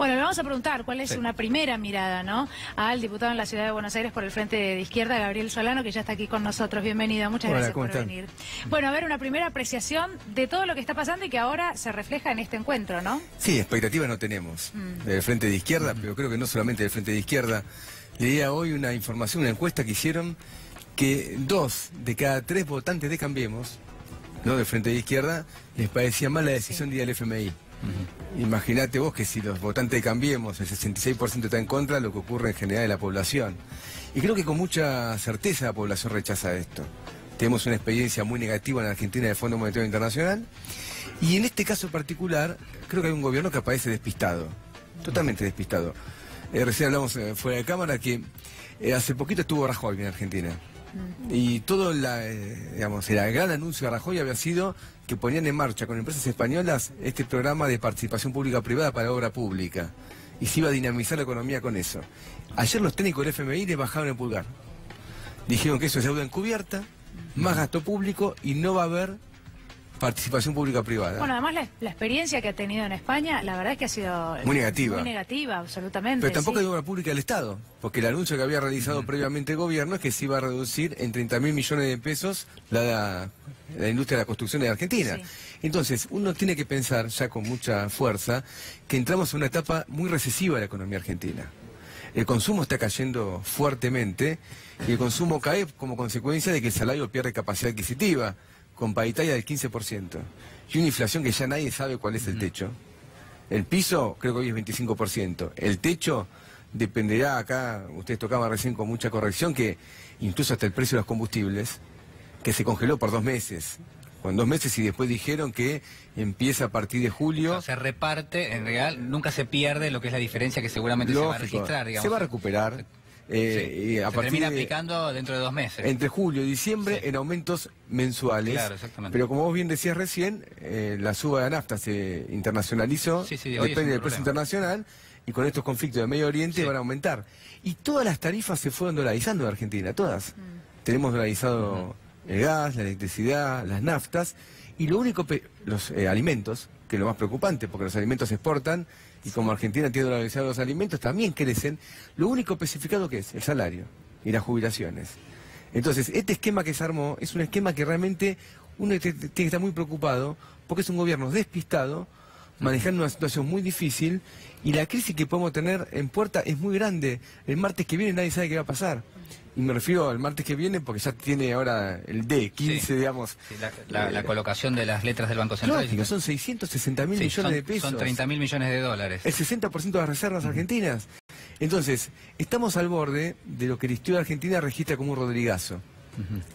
Bueno, le vamos a preguntar cuál es una primera mirada, ¿no?, al diputado en la Ciudad de Buenos Aires por el Frente de Izquierda, Gabriel Solano, que ya está aquí con nosotros. Bienvenido, muchas gracias por venir. Bueno, a ver, una primera apreciación de todo lo que está pasando y que ahora se refleja en este encuentro, ¿no? Sí, expectativas no tenemos del Frente de Izquierda, pero creo que no solamente del Frente de Izquierda. Leía hoy una información, una encuesta que hicieron, que 2 de cada 3 votantes de Cambiemos, no del Frente de Izquierda, les parecía mal la decisión de ir al FMI. Imagínate vos que si los votantes de Cambiemos, el 66% está en contra, lo que ocurre en general en la población. Y creo que con mucha certeza la población rechaza esto. Tenemos una experiencia muy negativa en Argentina del Fondo Monetario Internacional, y en este caso particular, creo que hay un gobierno que aparece despistado, totalmente despistado. Recién hablamos fuera de cámara que hace poquito estuvo Rajoy en Argentina. Y todo el gran anuncio de Rajoy había sido que ponían en marcha con empresas españolas este programa de participación pública-privada para obra pública. Y se iba a dinamizar la economía con eso. Ayer los técnicos del FMI le bajaron el pulgar. Dijeron que eso es deuda encubierta, más gasto público y no va a haber participación pública-privada. Bueno, además la experiencia que ha tenido en España, la verdad es que ha sido muy negativa. Muy negativa, absolutamente. Pero tampoco hay obra pública del Estado, porque el anuncio que había realizado previamente el gobierno es que se iba a reducir en 30.000 millones de pesos la industria de la construcción de Argentina. Sí. Entonces, uno tiene que pensar ya con mucha fuerza que entramos en una etapa muy recesiva de la economía argentina. El consumo está cayendo fuertemente y el consumo cae como consecuencia de que el salario pierde capacidad adquisitiva, con paritaria del 15%, y una inflación que ya nadie sabe cuál es el techo. El piso creo que hoy es 25%, el techo dependerá, acá ustedes tocaban recién con mucha corrección, que incluso hasta el precio de los combustibles, que se congeló por 2 meses, con 2 meses, y después dijeron que empieza a partir de julio. Se reparte, en realidad nunca se pierde lo que es la diferencia que seguramente se va a registrar, digamos. Se va a recuperar. Sí, se termina aplicando dentro de 2 meses. Entre julio y diciembre, sí, en aumentos mensuales. Claro, exactamente. Pero como vos bien decías recién, la suba de la nafta se internacionalizó, depende del precio internacional, y con estos conflictos de Medio Oriente van a aumentar. Y todas las tarifas se fueron dolarizando en Argentina, todas. Tenemos dolarizado el gas, la electricidad, las naftas, y lo único, los alimentos, que es lo más preocupante, porque los alimentos se exportan, y como Argentina tiene dolarizados los alimentos, también crecen. Lo único especificado que es el salario y las jubilaciones. Entonces, este esquema que se armó es un esquema que realmente uno tiene que estar muy preocupado, porque es un gobierno despistado, manejando una situación muy difícil, y la crisis que podemos tener en puerta es muy grande. El martes que viene nadie sabe qué va a pasar. Y me refiero al martes que viene porque ya tiene ahora el D15, sí, digamos. Sí, la colocación de las letras del Banco Central. Lógico, son 660.000 millones de pesos. Son 30.000 millones de dólares. El 60% de las reservas argentinas. Entonces, estamos al borde de lo que la historia argentina registra como un Rodrigazo,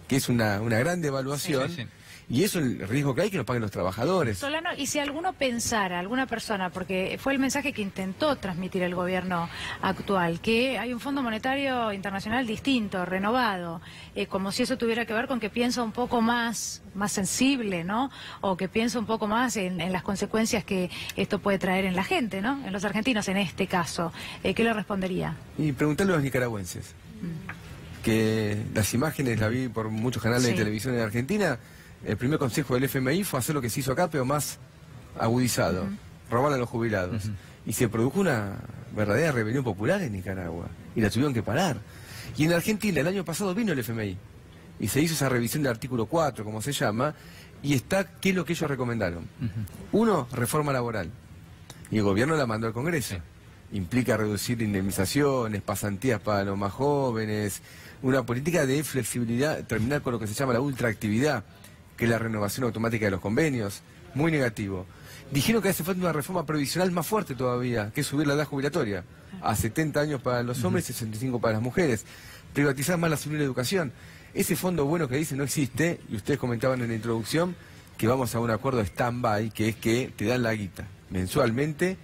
que es una gran devaluación. Sí. Y eso es el riesgo que hay, que lo paguen los trabajadores. Solano, y si alguno pensara, alguna persona, porque fue el mensaje que intentó transmitir el gobierno actual, que hay un Fondo Monetario Internacional distinto, renovado, como si eso tuviera que ver con que piensa un poco más sensible, ¿no? O que piensa un poco más en las consecuencias que esto puede traer en la gente, ¿no? En los argentinos, en este caso. ¿Qué le respondería? Y preguntarle a los nicaragüenses, que las imágenes las vi por muchos canales de televisión en Argentina. El primer consejo del FMI fue hacer lo que se hizo acá, pero más agudizado, robar a los jubilados. Y se produjo una verdadera rebelión popular en Nicaragua, y la tuvieron que parar. Y en Argentina el año pasado vino el FMI, y se hizo esa revisión del artículo 4, como se llama, y está qué es lo que ellos recomendaron. Uno, reforma laboral, y el gobierno la mandó al Congreso. Implica reducir indemnizaciones, pasantías para los más jóvenes, una política de flexibilidad, terminar con lo que se llama la ultraactividad, que es la renovación automática de los convenios, muy negativo. Dijeron que hace falta una reforma previsional más fuerte todavía, que es subir la edad jubilatoria a 70 años para los hombres y 65 para las mujeres. Privatizar más la salud y la educación. Ese fondo bueno que dice no existe, y ustedes comentaban en la introducción que vamos a un acuerdo stand-by, que es que te dan la guita mensualmente,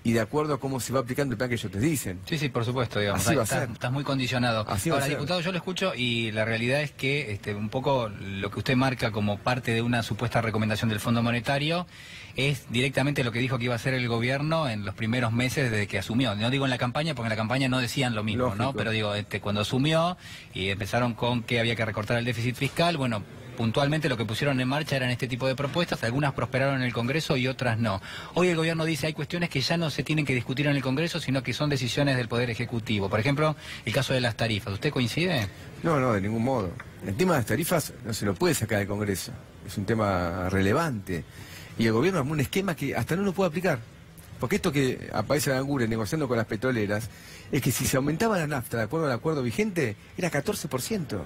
y de acuerdo a cómo se va aplicando el plan que ellos te dicen. Sí, sí, por supuesto, digamos. Así va a ser. Estás muy condicionado. Ahora, diputado, yo lo escucho y la realidad es que un poco lo que usted marca como parte de una supuesta recomendación del Fondo Monetario es directamente lo que dijo que iba a hacer el gobierno en los primeros meses desde que asumió. No digo en la campaña, porque en la campaña no decían lo mismo, lógico, ¿no? Pero digo, cuando asumió y empezaron con que había que recortar el déficit fiscal, bueno, puntualmente lo que pusieron en marcha eran este tipo de propuestas, algunas prosperaron en el Congreso y otras no. Hoy el gobierno dice hay cuestiones que ya no se tienen que discutir en el Congreso, sino que son decisiones del Poder Ejecutivo. Por ejemplo, el caso de las tarifas. ¿Usted coincide? No, de ningún modo. El tema de las tarifas no se lo puede sacar del Congreso. Es un tema relevante. Y el gobierno armó un esquema que hasta no lo puede aplicar. Porque esto que aparece en Anguren negociando con las petroleras, es que si se aumentaba la nafta de acuerdo al acuerdo vigente, era 14%.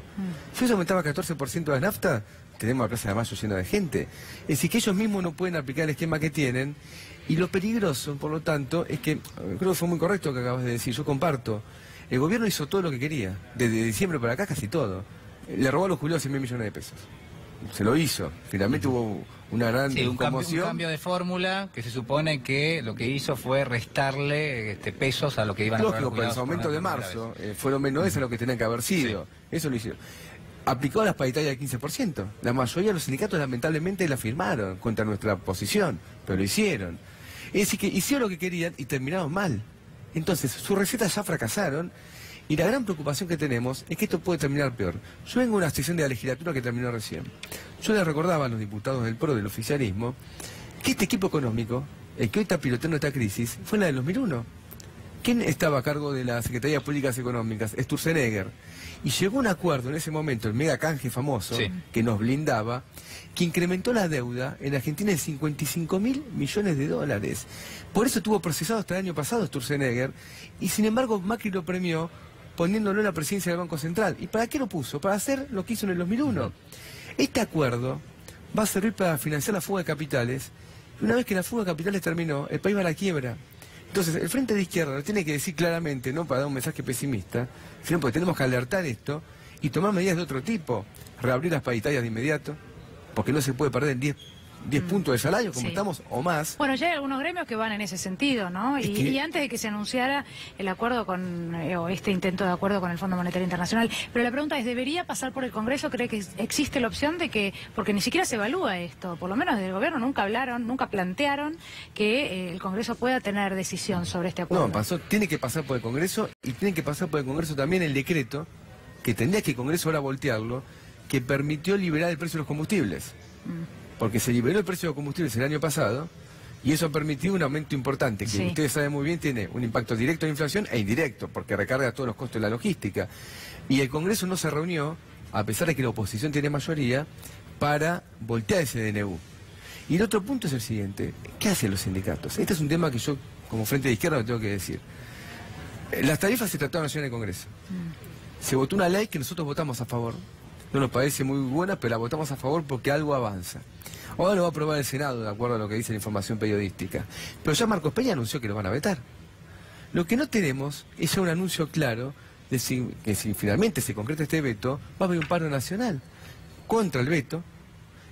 Si se aumentaba 14% la nafta, tenemos la Plaza de Mayo llena de gente. Es decir, que ellos mismos no pueden aplicar el esquema que tienen. Y lo peligroso, por lo tanto, es que, creo que fue muy correcto lo que acabas de decir, yo comparto. El gobierno hizo todo lo que quería. Desde diciembre para acá casi todo. Le robó a los jubilados 100.000 millones de pesos. Se lo hizo. Finalmente hubo una gran conmoción. Un cambio de fórmula que se supone que lo que hizo fue restarle pesos a lo que iban a pagar los jubilados. Lógico, pero en su aumento de marzo fueron menos de lo que tenían que haber sido. Sí. Eso lo hicieron. Aplicó las paritarias del 15%. La mayoría de los sindicatos lamentablemente la firmaron contra nuestra posición, pero lo hicieron. Es decir, que hicieron lo que querían y terminaron mal. Entonces, sus recetas ya fracasaron. Y la gran preocupación que tenemos es que esto puede terminar peor. Yo vengo de una sesión de la legislatura que terminó recién. Yo le recordaba a los diputados del PRO, del oficialismo, que este equipo económico, el que hoy está piloteando esta crisis, fue la del 2001. ¿Quién estaba a cargo de la Secretaría de Políticas Económicas? Sturzenegger. Y llegó un acuerdo en ese momento, el mega canje famoso, que nos blindaba, que incrementó la deuda en Argentina en 55.000 millones de dólares. Por eso estuvo procesado hasta el año pasado Sturzenegger, y sin embargo Macri lo premió poniéndolo en la presidencia del Banco Central. ¿Y para qué lo puso? Para hacer lo que hizo en el 2001. Este acuerdo va a servir para financiar la fuga de capitales, y una vez que la fuga de capitales terminó, el país va a la quiebra. Entonces, el Frente de Izquierda lo tiene que decir claramente, no para dar un mensaje pesimista, sino porque tenemos que alertar esto y tomar medidas de otro tipo. Reabrir las paritarias de inmediato, porque no se puede perder 10 puntos de salario, como estamos, o más. Bueno, ya hay algunos gremios que van en ese sentido, ¿no? Y antes de que se anunciara el acuerdo con, o este intento de acuerdo con el Fondo Monetario Internacional, pero la pregunta es, ¿debería pasar por el Congreso? ¿Cree que existe la opción de que, porque ni siquiera se evalúa esto, por lo menos desde el gobierno nunca hablaron, nunca plantearon que el Congreso pueda tener decisión sobre este acuerdo? No, tiene que pasar por el Congreso, y tiene que pasar por el Congreso también el decreto, que tendría que el Congreso ahora voltearlo, que permitió liberar el precio de los combustibles. Porque se liberó el precio de los combustibles el año pasado y eso permitió un aumento importante, que ustedes saben muy bien tiene un impacto directo de inflación e indirecto, porque recarga todos los costos de la logística. Y el Congreso no se reunió, a pesar de que la oposición tiene mayoría, para voltear ese DNU. Y el otro punto es el siguiente, ¿qué hacen los sindicatos? Este es un tema que yo, como Frente de Izquierda, lo tengo que decir. Las tarifas se trataron ayer en el Congreso. Se votó una ley que nosotros votamos a favor. No nos parece muy buena, pero la votamos a favor porque algo avanza. Ahora lo va a aprobar el Senado, de acuerdo a lo que dice la información periodística. Pero ya Marcos Peña anunció que lo van a vetar. Lo que no tenemos es ya un anuncio claro de que si finalmente se concreta este veto, va a haber un paro nacional contra el veto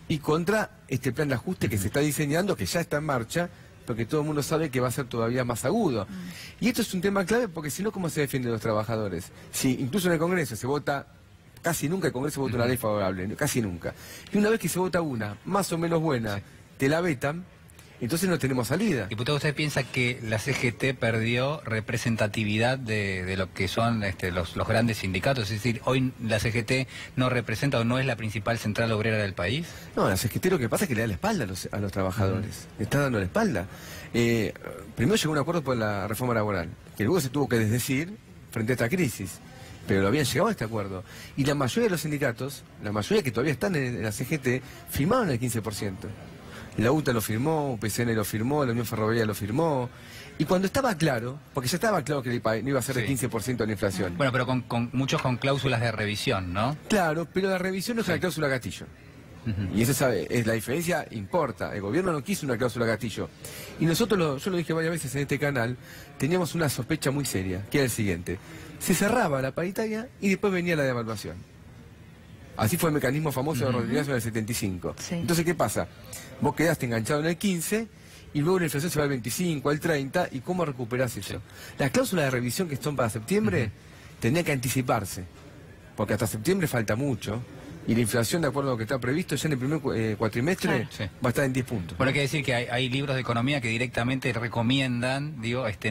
y contra este plan de ajuste que se está diseñando, que ya está en marcha, porque todo el mundo sabe que va a ser todavía más agudo. Y esto es un tema clave porque si no, ¿cómo se defienden los trabajadores? Si incluso en el Congreso se vota... Casi nunca el Congreso vota una ley favorable, casi nunca. Y una vez que se vota una, más o menos buena, te la vetan, entonces no tenemos salida. Diputado, ¿usted piensa que la CGT perdió representatividad de lo que son los grandes sindicatos? Es decir, hoy la CGT no representa o no es la principal central obrera del país. No, la CGT lo que pasa es que le da la espalda a los trabajadores. Le está dando la espalda. Primero llegó un acuerdo por la reforma laboral, que luego se tuvo que desdecir frente a esta crisis. Pero lo habían llegado a este acuerdo. Y la mayoría de los sindicatos, la mayoría que todavía están en la CGT, firmaron el 15%. La UTA lo firmó, UPCN lo firmó, la Unión Ferroviaria lo firmó. Y cuando estaba claro, porque ya estaba claro que no iba a ser el 15% de la inflación. Bueno, pero muchos con cláusulas de revisión, ¿no? Claro, pero la revisión no es una cláusula gatillo. Y esa es la diferencia, importa. El gobierno no quiso una cláusula gatillo. Y nosotros, yo lo dije varias veces en este canal, teníamos una sospecha muy seria, que era el siguiente. Se cerraba la paritaria y después venía la devaluación. Así fue el mecanismo famoso de Rodríguez en el 75. Entonces, ¿qué pasa? Vos quedaste enganchado en el 15 y luego la inflación se va al 25, al 30, ¿y cómo recuperás eso? Las cláusulas de revisión que son para septiembre tendrían que anticiparse, porque hasta septiembre falta mucho. Y la inflación, de acuerdo a lo que está previsto, ya en el primer cuatrimestre va a estar en 10 puntos. Bueno, hay que decir que hay libros de economía que directamente recomiendan,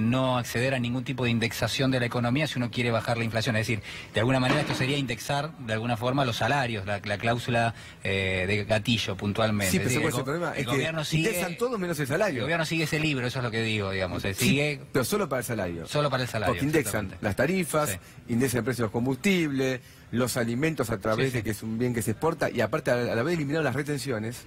no acceder a ningún tipo de indexación de la economía si uno quiere bajar la inflación. Es decir, de alguna manera esto sería indexar de alguna forma los salarios, la cláusula de gatillo puntualmente. Sí, pero ese problema es que indexan todo menos el salario. El gobierno sigue ese libro, eso es lo que digo, digamos. Sigue, pero solo para el salario. Solo para el salario. Porque indexan las tarifas, indexan el precio de los combustibles, los alimentos a través de que es un bien que se exporta, y aparte al haber eliminado las retenciones,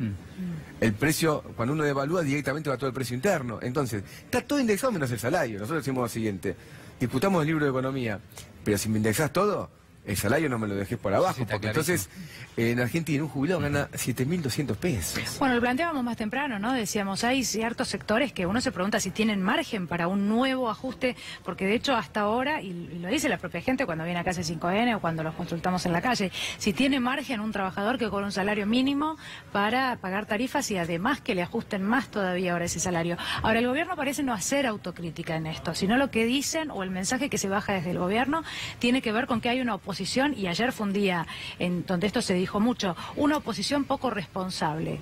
el precio, cuando uno devalúa, directamente va todo el precio interno. Entonces, está todo indexado menos el salario. Nosotros decimos lo siguiente: disputamos el libro de economía, pero si me indexás todo, el salario no me lo dejés por abajo, porque entonces en Argentina un jubilado gana 7.200 pesos. Bueno, lo planteábamos más temprano, ¿no? Decíamos, hay ciertos sectores que uno se pregunta si tienen margen para un nuevo ajuste, porque de hecho hasta ahora, y lo dice la propia gente cuando viene a casa 5N o cuando los consultamos en la calle, si tiene margen un trabajador que cobra un salario mínimo para pagar tarifas y además que le ajusten más todavía ahora ese salario. Ahora, el gobierno parece no hacer autocrítica en esto, sino lo que dicen o el mensaje que se baja desde el gobierno tiene que ver con que hay una oposición, y ayer fue un día en donde esto se dijo mucho, una oposición poco responsable.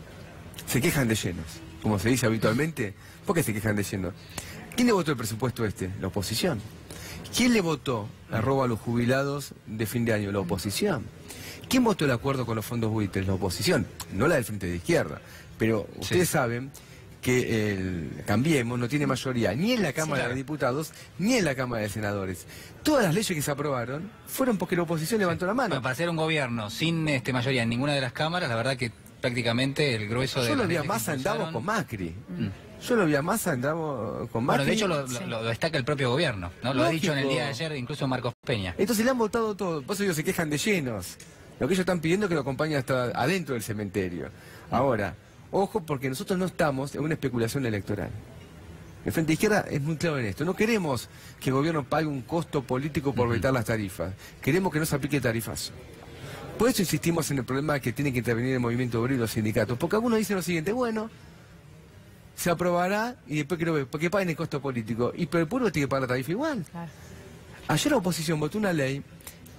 Se quejan de llenos, como se dice habitualmente. ¿Por qué se quejan de llenos? ¿Quién le votó el presupuesto este? La oposición. ¿Quién le votó la roba a los jubilados de fin de año? La oposición. ¿Quién votó el acuerdo con los fondos buitres? La oposición, no la del Frente de Izquierda. Pero ustedes saben que el Cambiemos no tiene mayoría ni en la Cámara de Diputados ni en la Cámara de Senadores. Todas las leyes que se aprobaron fueron porque la oposición levantó la mano. Bueno, para hacer un gobierno sin mayoría en ninguna de las cámaras, la verdad que prácticamente el grueso de... Yo lo vi a Massa, andamos con Macri. Yo lo vi a Massa, andamos con Macri. Bueno, de hecho lo destaca el propio gobierno, ¿no? Lo ha dicho en el día de ayer incluso Marcos Peña. Entonces le han votado todo, por eso ellos se quejan de llenos. Lo que ellos están pidiendo es que lo acompañen hasta adentro del cementerio. Ahora, ojo, porque nosotros no estamos en una especulación electoral. El Frente de Izquierda es muy claro en esto. No queremos que el gobierno pague un costo político por vetar las tarifas. Queremos que no se aplique tarifazo. Por eso insistimos en el problema de que tiene que intervenir el movimiento obrero y los sindicatos. Porque algunos dicen lo siguiente: bueno, se aprobará y después porque paguen el costo político. Pero el pueblo tiene que pagar la tarifa igual. Claro. Ayer la oposición votó una ley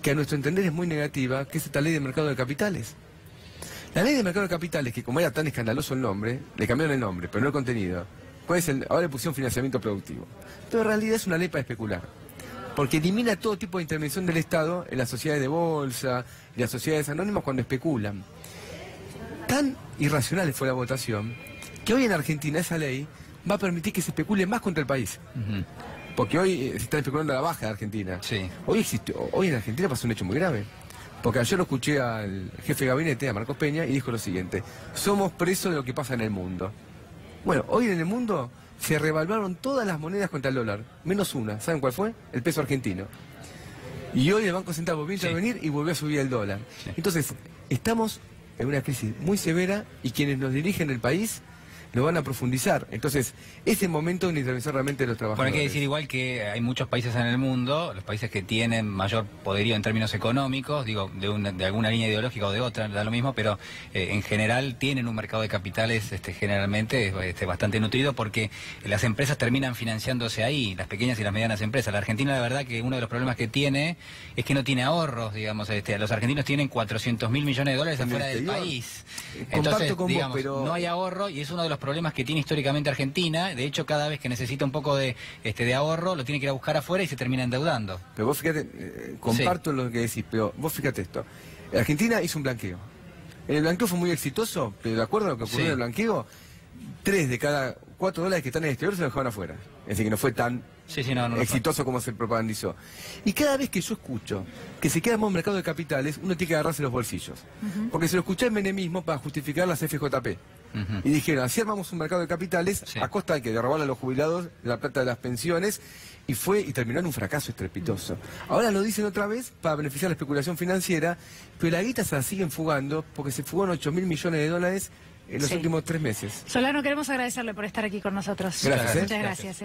que a nuestro entender es muy negativa, que es esta ley de mercado de capitales. La ley de mercado de capitales, que como era tan escandaloso el nombre, le cambiaron el nombre, pero no el contenido. Ahora le pusieron financiamiento productivo. Pero en realidad es una ley para especular. Porque elimina todo tipo de intervención del Estado en las sociedades de bolsa y las sociedades anónimas cuando especulan. Tan irracional fue la votación que hoy en Argentina esa ley va a permitir que se especule más contra el país. Porque hoy se está especulando a la baja de Argentina. Hoy en Argentina pasó un hecho muy grave. Porque ayer lo escuché al jefe de gabinete, a Marcos Peña, y dijo lo siguiente: somos presos de lo que pasa en el mundo. Bueno, hoy en el mundo se revaluaron todas las monedas contra el dólar, menos una. ¿Saben cuál fue? El peso argentino. Y hoy el Banco Central volvió a intervenir y volvió a subir el dólar. Entonces, estamos en una crisis muy severa y quienes nos dirigen el país lo van a profundizar. Entonces, es el momento de una intervención realmente de los trabajadores. Bueno, hay que decir igual que hay muchos países en el mundo, los países que tienen mayor poderío en términos económicos, digo, de alguna línea ideológica o de otra, da lo mismo, pero en general tienen un mercado de capitales generalmente bastante nutrido, porque las empresas terminan financiándose ahí, las pequeñas y las medianas empresas. La Argentina, la verdad, que uno de los problemas que tiene es que no tiene ahorros, digamos. Los argentinos tienen 400.000 millones de dólares afuera del país. Entonces, digamos, no hay ahorro, y es uno de los problemas que tiene históricamente Argentina. De hecho, cada vez que necesita un poco de ahorro, lo tiene que ir a buscar afuera y se termina endeudando. Pero vos fíjate, comparto lo que decís, pero vos fíjate esto. Argentina hizo un blanqueo. El blanqueo fue muy exitoso, pero de acuerdo a lo que ocurrió en el blanqueo, 3 de cada 4 dólares que están en el exterior se los dejaron afuera. Es decir, que no fue tan exitoso como se propagandizó. Y cada vez que yo escucho que se queda en un mercado de capitales, uno tiene que agarrarse los bolsillos. Porque se lo escuché al menemismo para justificar las FJP. Y dijeron: así armamos un mercado de capitales a costa de que robarle a los jubilados la plata de las pensiones, y terminó en un fracaso estrepitoso. Ahora lo dicen otra vez para beneficiar la especulación financiera, pero la guita se la siguen fugando porque se fugaron 8.000 millones de dólares en los últimos 3 meses. Solano, queremos agradecerle por estar aquí con nosotros. Gracias. Muchas gracias.